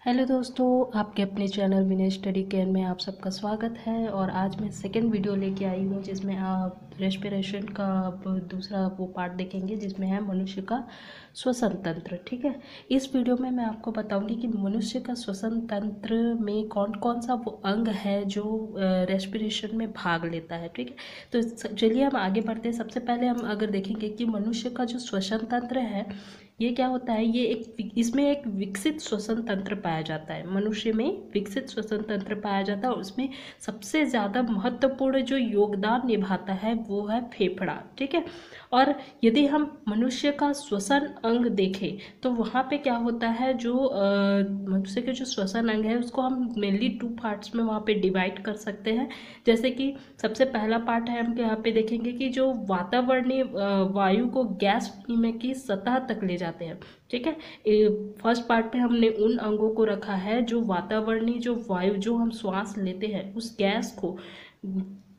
Hello दोस्तों, आपके अपने चैनल विनय स्टडी केयर में आप सबका स्वागत है। और आज मैं सेकंड वीडियो लेके आई हूँ जिसमें आप रेस्पिरेशन का अब दूसरा वो पार्ट देखेंगे जिसमें है मनुष्य का श्वसन तंत्र। ठीक है, इस वीडियो में मैं आपको बताऊंगी कि मनुष्य का श्वसन तंत्र में कौन कौन सा वो अंग है जो रेस्पिरेशन में भाग लेता है। ठीक है, तो चलिए हम आगे बढ़ते हैं। सबसे पहले हम अगर देखेंगे कि मनुष्य का जो श्वसन तंत्र है ये क्या होता है, ये इसमें एक विकसित श्वसन तंत्र पाया जाता है। मनुष्य में विकसित श्वसन तंत्र पाया जाता है और उसमें सबसे ज़्यादा महत्वपूर्ण जो योगदान निभाता है वो है फेफड़ा। ठीक है, और यदि हम मनुष्य का श्वसन अंग देखें तो वहाँ पे क्या होता है, जो मनुष्य के जो श्वसन अंग है उसको हम मेनली 2 पार्ट्स में वहाँ पे डिवाइड कर सकते हैं। जैसे कि सबसे पहला पार्ट है, हम यहाँ पे देखेंगे कि जो वातावरणीय वायु को गैस विनिमय की सतह तक ले जाते हैं। ठीक है, फर्स्ट पार्ट पे हमने उन अंगों को रखा है जो वातावरणीय जो वायु जो हम श्वास लेते हैं उस गैस को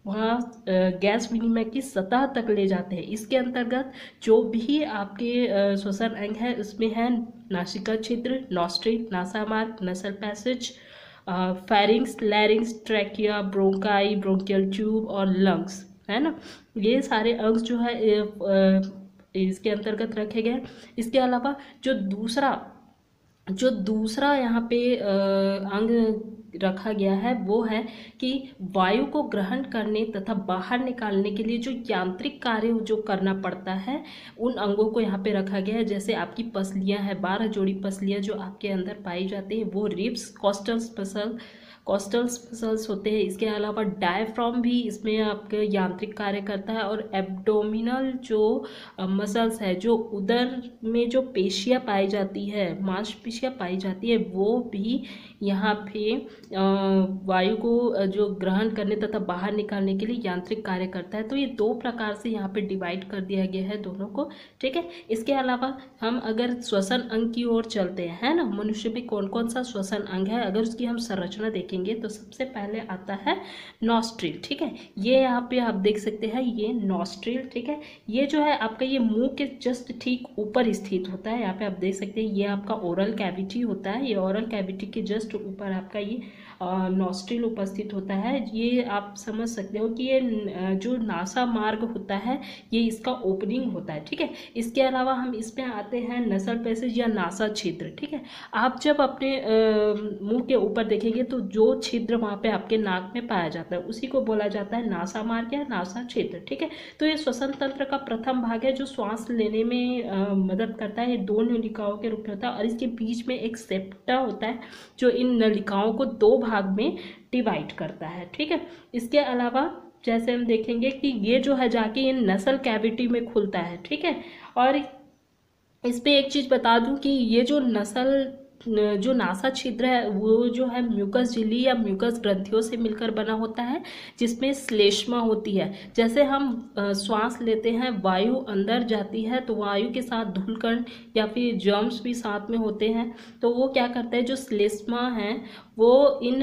वहाँ गैस विनिमय की सतह तक ले जाते हैं। इसके अंतर्गत जो भी आपके श्वसन अंग है उसमें है नासिका छिद्र, नॉस्ट्रिल, नासामार्ग, नसल passage, pharynx, लैरिंग्स, trachea, bronchi, bronchial tube और लंग्स, है ना। ये सारे अंग जो है इसके अंतर्गत रखे गए। इसके अलावा जो दूसरा यहाँ पे अंग रखा गया है वो है कि वायु को ग्रहण करने तथा बाहर निकालने के लिए जो यांत्रिक कार्य जो करना पड़ता है उन अंगों को यहाँ पे रखा गया है। जैसे आपकी पसलियाँ हैं, 12 जोड़ी पसलियाँ जो आपके अंदर पाई जाती है वो रिब्स, कॉस्टल्स मसल्स होते हैं। इसके अलावा डायफ्राम भी इसमें आपका यांत्रिक कार्य करता है। और एब्डोमिनल जो मसल्स है, जो उदर में जो पेशियाँ पाई जाती है, मांसपेशियाँ पाई जाती है, वो भी यहाँ पे वायु को जो ग्रहण करने तथा बाहर निकालने के लिए यांत्रिक कार्य करता है। तो ये 2 प्रकार से यहाँ पे डिवाइड कर दिया गया है दोनों को। ठीक है, इसके अलावा हम अगर श्वसन अंग की ओर चलते हैं, है ना, मनुष्य में कौन कौन सा श्वसन अंग है, अगर उसकी हम संरचना देखेंगे तो सबसे पहले आता है नॉस्ट्रिल। ठीक है, ये यहाँ पे आप देख सकते हैं, ये नॉस्ट्रिल। ठीक है, ये जो है आपका ये मुंह के जस्ट ठीक ऊपर स्थित होता है। यहाँ पे आप देख सकते हैं ये आपका ओरल कैविटी होता है। ये ओरल कैविटी के जस्ट ऊपर आपका ये नॉस्ट्रिल उपस्थित होता है। ये आप समझ सकते हो कि ये जो नासा मार्ग होता है ये इसका ओपनिंग होता है। ठीक है, इसके अलावा हम इसमें आते हैं नसल पैसेज या नासा छिद्र। ठीक है, आप जब अपने मुंह के ऊपर देखेंगे तो जो छिद्र वहाँ पे आपके नाक में पाया जाता है उसी को बोला जाता है नासा मार्ग या नासा छिद्र। ठीक है, तो ये श्वसन तंत्र का प्रथम भाग है जो श्वास लेने में मदद करता है। ये 2 नलिकाओं के रूप में होता है और इसके बीच में एक सेप्टा होता है जो इन नलिकाओं को 2 भाग में डिवाइड करता है। ठीक है, इसके अलावा जैसे हम देखेंगे कि ये जो है जाके इन नसल कैविटी में खुलता है। ठीक है, और इस पे एक चीज़ बता दूं कि ये जो नासा छिद्र है वो जो है म्यूकस झिल्ली या म्यूकस ग्रंथियों से मिलकर बना होता है जिसमें श्लेष्मा होती है। जैसे हम श्वास लेते हैं, वायु अंदर जाती है तो वायु के साथ धूलकण या फिर जर्म्स भी साथ में होते हैं। तो वो क्या करता है, जो श्लेष्मा है वो इन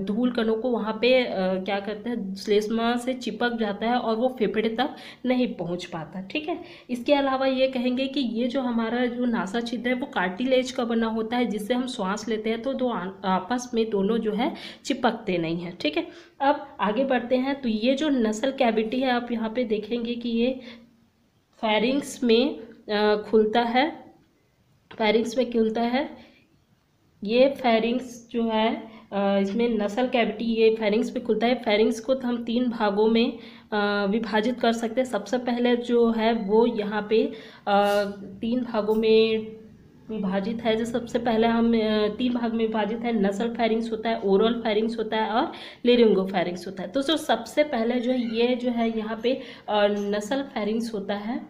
धूल कणों को वहाँ पे क्या करता है, श्लेष्मा से चिपक जाता है और वो फेफड़े तक नहीं पहुँच पाता। ठीक है, इसके अलावा ये कहेंगे कि ये जो हमारा जो नासा छिद्र है वो कार्टिलेज का बना होता है जिससे हम श्वास लेते हैं तो दो आपस में दोनों जो है चिपकते नहीं हैं। ठीक है, अब आगे बढ़ते हैं। तो ये जो नसल कैविटी है आप यहाँ पे देखेंगे कि ये फेरिंग्स में खुलता है, ये फेरिंग्स जो है इसमें नसल कैविटी ये फेरिंग्स पे खुलता है। फेरिंग्स को तो हम 3 भागों में विभाजित कर सकते हैं। सबसे पहले जो है वो यहाँ पे 3 भागों में विभाजित है। जो सबसे पहले हम 3 भाग में विभाजित है, नसल फेरिंग्स होता है, ओरल फेरिंग्स होता है और लेरिंगो फेरिंग्स होता है। तो जो सबसे पहले जो है ये जो है यहाँ पे नसल फेरिंग्स होता है,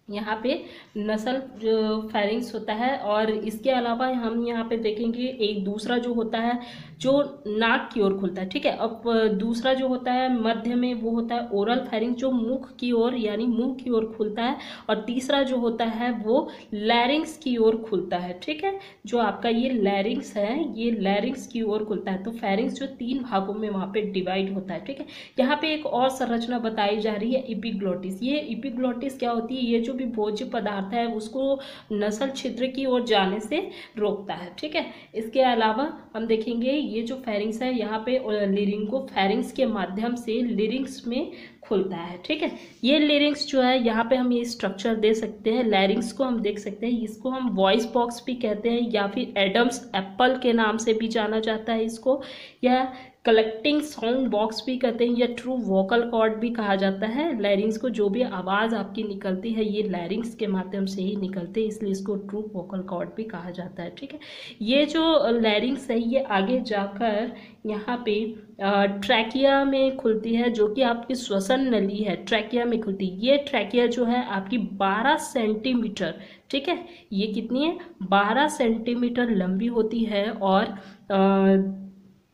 यहाँ पे नसल जो फेरिंग्स होता है। और इसके अलावा हम यहाँ पे देखेंगे एक दूसरा जो होता है जो नाक की ओर खुलता है। ठीक है, अब दूसरा जो होता है मध्य में वो होता है ओरल फेरिंग्स जो मुख की ओर यानी मुंह की ओर खुलता है। और तीसरा जो होता है वो लैरिंग्स की ओर खुलता है। ठीक है, जो आपका ये लैरिंग्स है ये लैरिंग्स की ओर खुलता है। तो फेरिंग्स जो 3 भागों में वहाँ पे डिवाइड होता है। ठीक है, यहाँ पे एक और संरचना बताई जा रही है एपिग्लोटिस। ये एपिग्लोटिस क्या होती है, ये जो भी भोज्य पदार्थ है उसको नसल छिद्र की ओर जाने से रोकता है। ठीक है, इसके अलावा हम देखेंगे ये जो फेरिंग्स है यहाँ पे लिरिंगो फेरिंग्स के माध्यम से लिरिंग्स में खुलता है। ठीक है, ये लिरिंग्स जो है यहाँ पे हम ये स्ट्रक्चर दे सकते हैं। लैरिंग्स को हम देख सकते हैं, इसको हम वॉइस बॉक्स भी कहते हैं या फिर एडम्स एप्पल के नाम से भी जाना जाता है इसको, या कलेक्टिंग साउंड बॉक्स भी कहते हैं, या ट्रू वोकल कॉर्ड भी कहा जाता है। लैरिंग्स को जो भी आवाज़ आपकी निकलती है ये लैरिंग्स के माध्यम से ही निकलते हैं, इसलिए इसको ट्रू वोकल कॉर्ड भी कहा जाता है। ठीक है, ये जो लैरिंग्स है ये आगे जाकर यहाँ पे ट्रैकिया में खुलती है, जो कि आपकी श्वसन नली है, ट्रैकिया में खुलती है। ये ट्रैकिया जो है आपकी 12 सेंटीमीटर, ठीक है, ये कितनी है, 12 सेंटीमीटर लंबी होती है और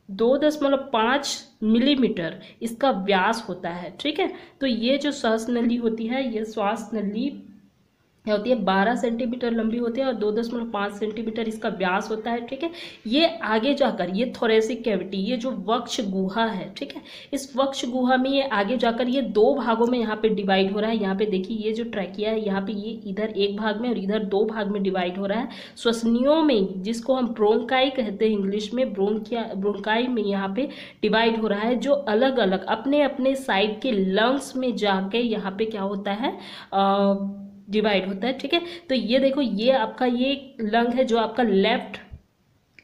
2.5 मिलीमीटर इसका व्यास होता है। ठीक है, तो ये जो श्वास नली होती है, ये श्वास नली क्या होती है, 12 सेंटीमीटर लंबी होती है और 2.5 सेंटीमीटर इसका व्यास होता है। ठीक है, ये आगे जाकर ये थोरेसिक कैविटी, ये जो वक्ष गुहा है, ठीक है, इस वक्ष गुहा में ये आगे जाकर ये 2 भागों में यहाँ पे डिवाइड हो रहा है। यहाँ पे देखिए ये जो ट्रैकिया है यहाँ पे ये इधर एक भाग में और इधर 2 भाग में डिवाइड हो रहा है। श्वसनियों में, जिसको हम ब्रोंकाई कहते हैं इंग्लिश में, ब्रोंकाई में यहाँ पे डिवाइड हो रहा है, जो अलग अलग अपने अपने साइड के लंग्स में जाके यहाँ पे क्या होता है, डिवाइड होता है। ठीक है, तो ये देखो ये आपका ये लंग है जो आपका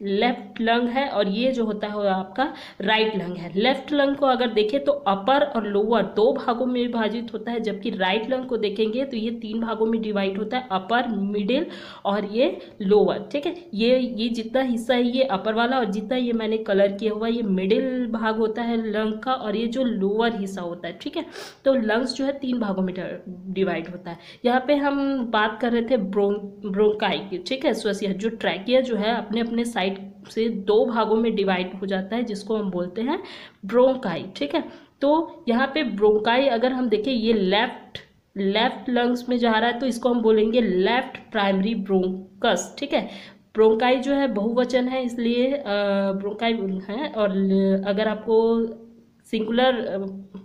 लेफ्ट लंग है और ये जो होता है वो आपका राइट लंग है। लेफ्ट लंग को अगर देखें तो अपर और लोअर 2 भागों में विभाजित होता है, जबकि राइट लंग को देखेंगे तो ये 3 भागों में डिवाइड होता है, अपर, मिडिल और ये लोअर। ठीक है, ये जितना हिस्सा है ये अपर वाला और जितना ये मैंने कलर किया हुआ ये मिडिल भाग होता है लंग का और ये जो लोअर हिस्सा होता है। ठीक है, तो लंग्स जो है 3 भागों में डिवाइड होता है। यहाँ पे हम बात कर रहे थे ब्रोंकाई की। ठीक है, श्वसिया जो ट्रैकिया जो है अपने अपने साइड से 2 भागों में डिवाइड हो जाता है, जिसको हम बोलते हैं ब्रोंकाई। ठीक है, तो यहाँ पे ब्रोंकाई अगर हम देखें ये लेफ्ट लंग्स में जा रहा है तो इसको हम बोलेंगे लेफ्ट प्राइमरी ब्रोंकस। ठीक है, ब्रोंकाई जो है बहुवचन है इसलिए ब्रोंकाई है, और अगर आपको सिंगुलर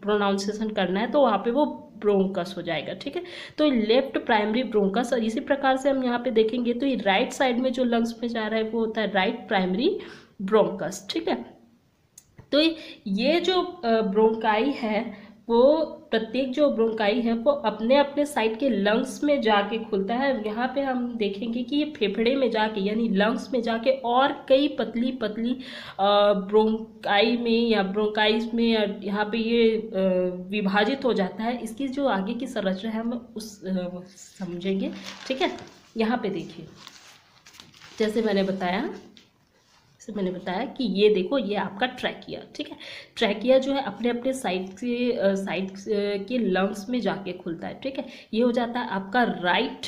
प्रोनाउंसिएशन करना है तो वहाँ पे वो ब्रोंकस हो जाएगा। ठीक है, तो लेफ्ट प्राइमरी ब्रोंकस, और इसी प्रकार से हम यहाँ पे देखेंगे तो ये राइट साइड में जो लंग्स में जा रहा है वो होता है राइट प्राइमरी ब्रोंकस। ठीक है, तो ये जो ब्रोंकाई है वो प्रत्येक जो ब्रोंकाई है वो अपने अपने साइड के लंग्स में जाके खुलता है। यहाँ पे हम देखेंगे कि ये फेफड़े में जाके यानी लंग्स में जाके और कई पतली पतली ब्रोंकाई में या ब्रोंकाइज में यहाँ पे ये विभाजित हो जाता है। इसकी जो आगे की संरचना है हम उस समझेंगे। ठीक है, यहाँ पे देखिए जैसे मैंने बताया कि ये देखो ये आपका ट्रैकिया। ठीक है, ट्रैकिया जो है अपने अपने साइड के लंग्स में जाके खुलता है। ठीक है, ये हो जाता है आपका राइट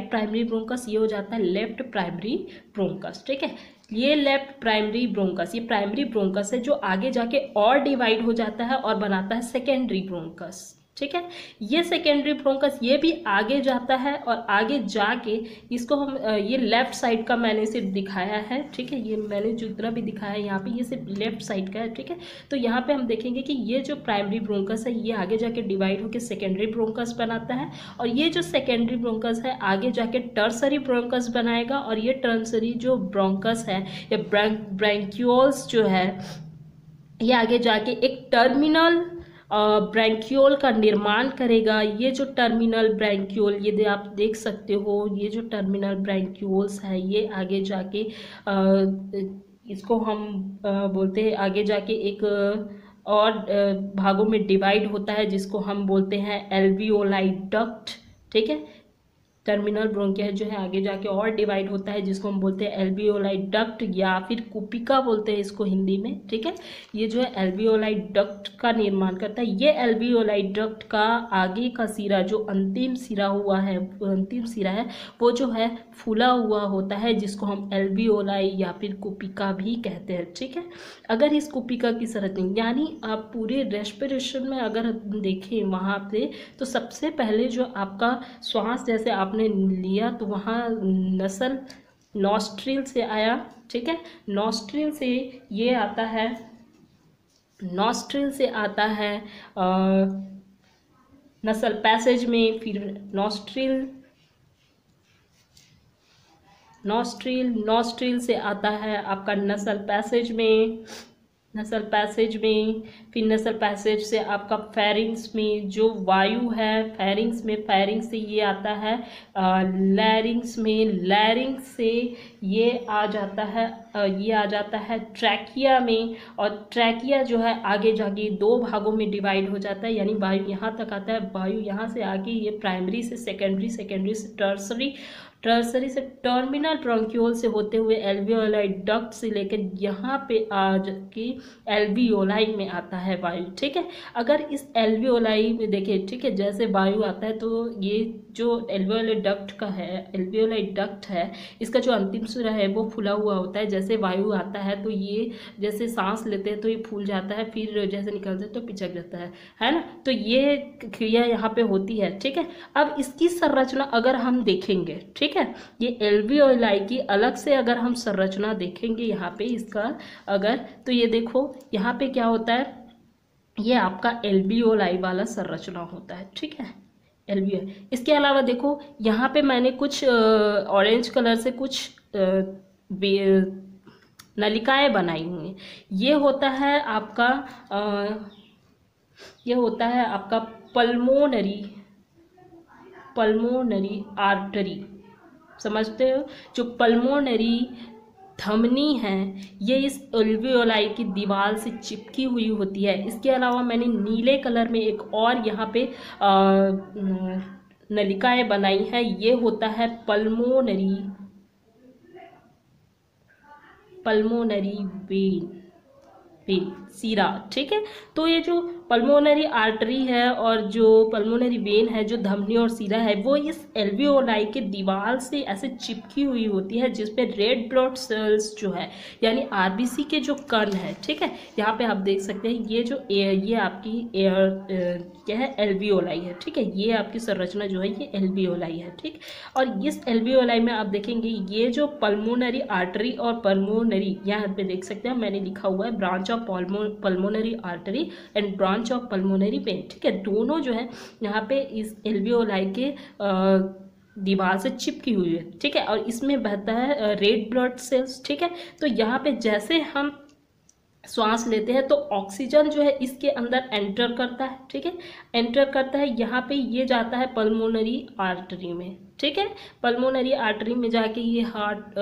प्राइमरी ब्रोंकस, ये हो जाता है लेफ्ट प्राइमरी ब्रोंकस। ठीक है, ये लेफ्ट प्राइमरी ब्रोंकस, ये प्राइमरी ब्रोंकस है जो आगे जाके और डिवाइड हो जाता है और बनाता है सेकेंडरी ब्रोंकस। ठीक है, ये सेकेंडरी ब्रोंकस ये भी आगे जाता है और आगे जाके इसको हम ये लेफ्ट साइड का मैंने सिर्फ दिखाया है। ठीक है, ये मैंने जितना भी दिखाया है यहाँ पे ये सिर्फ लेफ्ट साइड का है। ठीक है, तो यहाँ पे हम देखेंगे कि ये जो प्राइमरी ब्रोंकस है ये आगे जाके डिवाइड होकर सेकेंडरी ब्रोंकस बनाता है और ये जो सेकेंडरी ब्रोंकस है आगे जाके टर्सरी ब्रोंकस बनाएगा और ये टर्सरी जो ब्रोंकस है या ब्रैंक्यूल्स जो है ये आगे जाके एक टर्मिनल ब्रैंक्यूल का निर्माण करेगा। ये जो टर्मिनल ब्रैंक्यूल ये आप देख सकते हो, ये जो टर्मिनल ब्रैंक्यूल्स है ये आगे जाके इसको हम बोलते हैं आगे जाके एक और भागों में डिवाइड होता है जिसको हम बोलते हैं एल्वियोलाई डक्ट। ठीक है, टर्मिनल ब्रोंकिया जो है आगे जाके और डिवाइड होता है जिसको हम बोलते हैं एल्वियोलाई डक्ट या फिर कुपिका बोलते हैं इसको हिंदी में। ठीक है, ये जो है एल्वियोलाई डक्ट का निर्माण करता है। ये एल्वियोलाई डक्ट का आगे का सिरा जो अंतिम सिरा है वो जो है फूला हुआ होता है जिसको हम एल्वियोलाई या फिर कुपिका भी कहते हैं। ठीक है, अगर इस कुपिका की संरचना यानी आप पूरे रेस्पिरेशन में अगर देखें वहाँ पे तो सबसे पहले जो आपका श्वास जैसे आपने लिया तो वहाँ नसल नॉस्ट्रिल से आया। ठीक है, नॉस्ट्रिल से ये आता है नसल पैसेज में, फिर नॉस्ट्रिल, नॉस्ट्रिल से आता है आपका नसल पैसेज में, नसल पैसेज में, फिर नसल पैसेज से आपका फेरिंग्स में जो वायु है, फेरिंग्स में, फेरिंग्स से ये आता है लैरिंग्स में, लैरिंग्स से ये आ जाता है ये आ जाता है ट्रैकिया में, और ट्रैकिया जो है आगे जाके दो भागों में डिवाइड हो जाता है, यानी वायु यहाँ तक आता है, वायु यहाँ से आगे ये प्राइमरी से सेकेंडरी, सेकेंडरी से टर्सरी, टर्सरी से टर्मिनल ब्रोंक्यूल से होते हुए एल्वियोलाई डक्ट से लेकर यहाँ पे आज की एल्वियोलाई में आता है वायु। ठीक है, अगर इस एल्वियोलाई में देखें, ठीक है, जैसे वायु आता है तो ये जो एल्वियोलाई डक्ट का है, एल्वियोलाई डक्ट है, इसका जो अंतिम सिरा है वो फूला हुआ होता है। जैसे वायु आता है तो ये जैसे सांस लेते हैं तो ये फूल जाता है, फिर जैसे निकलते हैं तो पिचक जाता है ना। तो ये क्रिया यहाँ पे होती है। ठीक है, अब इसकी संरचना अगर हम देखेंगे, ठीक है, ये एल्वियोलाई की अलग से अगर हम संरचना देखेंगे यहाँ पे इसका अगर, तो ये देखो यहाँ पे क्या होता है, ये आपका एल्वियोलाई वाला संरचना होता है। ठीक है, एल्वियोलाई। इसके अलावा देखो यहाँ पे मैंने कुछ ऑरेंज कलर से कुछ नलिकाएं बनाई हुई हैं। ये होता है आपका पल्मोनरी आर्टरी, समझते हो, जो पल्मोनरी धमनी है ये इस एल्वियोलाई की दीवार से चिपकी हुई होती है। इसके अलावा मैंने नीले कलर में एक और यहाँ पे नलिकाएं बनाई हैं, ये होता है पल्मोनरी वेन सीरा। ठीक है, तो ये जो पल्मोनरी आर्टरी है और जो पल्मोनरी वेन है, जो धमनी और सीरा है, वो इस एल्वियोलाई के दीवार से ऐसे चिपकी हुई होती है, जिस पे रेड ब्लड सेल्स जो है यानी आरबीसी के जो कण है, ठीक है, यहाँ पे आप देख सकते हैं ये जो ये आपकी क्या है, एल्वियोलाई है। ठीक है, ये आपकी संरचना जो है ये एल्वियोलाई है। ठीक, और इस एल्वियोलाई में आप देखेंगे ये जो पल्मोनरी आर्टरी और पल्मोनरी, यहाँ पे देख सकते हैं मैंने लिखा हुआ है branch of pulmonary artery and branch of pulmonary vein. ठीक है, दोनों जो है यहाँ पे इस एल्वियोलाई के दीवार से चिपकी हुई है। ठीक है, और इसमें बहता है रेड ब्लड सेल्स। ठीक है, तो यहाँ पे जैसे हम श्वास लेते हैं तो ऑक्सीजन जो है इसके अंदर एंटर करता है। ठीक है, एंटर करता है, यहाँ पे ये जाता है पल्मोनरी आर्टरी में। ठीक है, पल्मोनरी आर्टरी में जाके ये हार्ट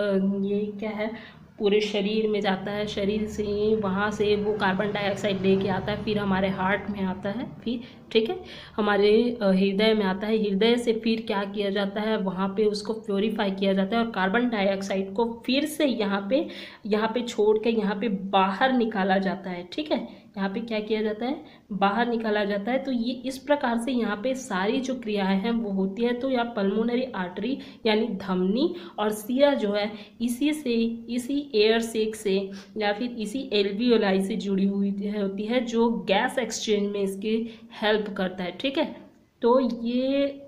ये क्या है पूरे शरीर में जाता है, शरीर से वहाँ से वो कार्बन डाइऑक्साइड लेके आता है, फिर हमारे हार्ट में आता है, फिर ठीक है हमारे हृदय में आता है, हृदय से फिर क्या किया जाता है वहाँ पे उसको प्योरीफाई किया जाता है और कार्बन डाइऑक्साइड को फिर से यहाँ पे छोड़ के यहाँ पे बाहर निकाला जाता है। ठीक है, यहाँ पे क्या किया जाता है, बाहर निकाला जाता है। तो ये इस प्रकार से यहाँ पे सारी जो क्रियाएं हैं वो होती है। तो यहाँ पल्मोनरी आर्टरी यानी धमनी और सिरा जो है इसी एयर सेक से या फिर इसी एल्वियोलाई से जुड़ी हुई होती है, जो गैस एक्सचेंज में इसकी हेल्प करता है। ठीक है, तो ये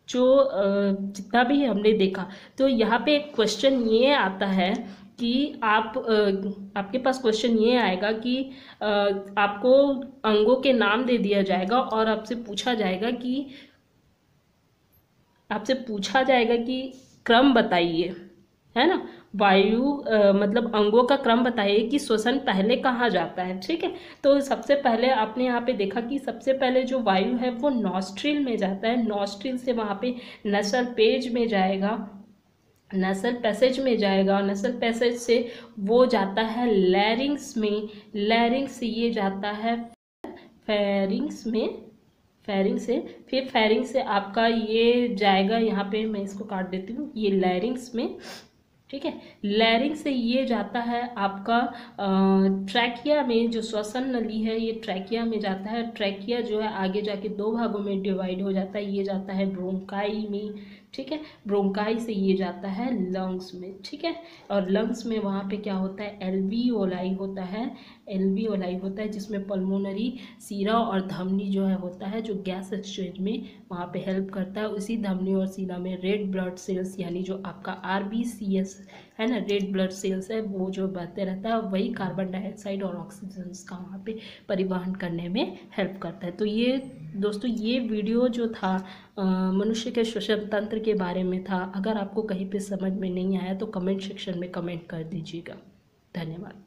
जो जितना भी हमने देखा, तो यहाँ पे एक क्वेश्चन ये आता है कि आपके पास क्वेश्चन ये आएगा कि आपको अंगों के नाम दे दिया जाएगा और आपसे पूछा जाएगा कि क्रम बताइए, है ना, वायु मतलब अंगों का क्रम बताइए कि श्वसन पहले कहाँ जाता है। ठीक है, तो सबसे पहले आपने यहाँ पे देखा कि सबसे पहले जो वायु है वो नॉस्ट्रिल में जाता है, नॉस्ट्रिल से वहाँ पे नसल पैसेज में जाएगा, नसल पैसेज में जाएगा, नसल पैसेज से वो जाता है लैरिंग्स में, लैरिंग्स से ये जाता है फेरिंग्स में, फेरिंग से, फिर फेरिंग से आपका ये जाएगा, यहाँ पे मैं इसको काट देती हूँ, ये लैरिंग्स में। ठीक है, लैरिंग से ये जाता है आपका ट्रैकिया में, जो श्वसन नली है ये ट्रैकिया में जाता है। ट्रैकिया जो है आगे जाके दो भागों में डिवाइड हो जाता है, ये जाता है ब्रोंकाई में। ठीक है। ब्रोंकाई से ये जाता है लंग्स में, ठीक है। और लंग्स में वहाँ पे क्या होता है, एल्वियोलाई होता है, एल्वियोलाई होता है जिसमें पल्मोनरी सीरा और धमनी जो है होता है, जो गैस एक्सचेंज में वहाँ पे हेल्प करता है। उसी धमनी और सीरा में रेड ब्लड सेल्स यानी जो आपका RBCS है ना, रेड ब्लड सेल्स है, वो जो बहते रहता है, वही कार्बन डाइऑक्साइड और ऑक्सीजन का वहाँ पे परिवहन करने में हेल्प करता है। तो ये दोस्तों ये वीडियो जो था मनुष्य के श्वसन तंत्र के बारे में था। अगर आपको कहीं पे समझ में नहीं आया तो कमेंट सेक्शन में कमेंट कर दीजिएगा। धन्यवाद।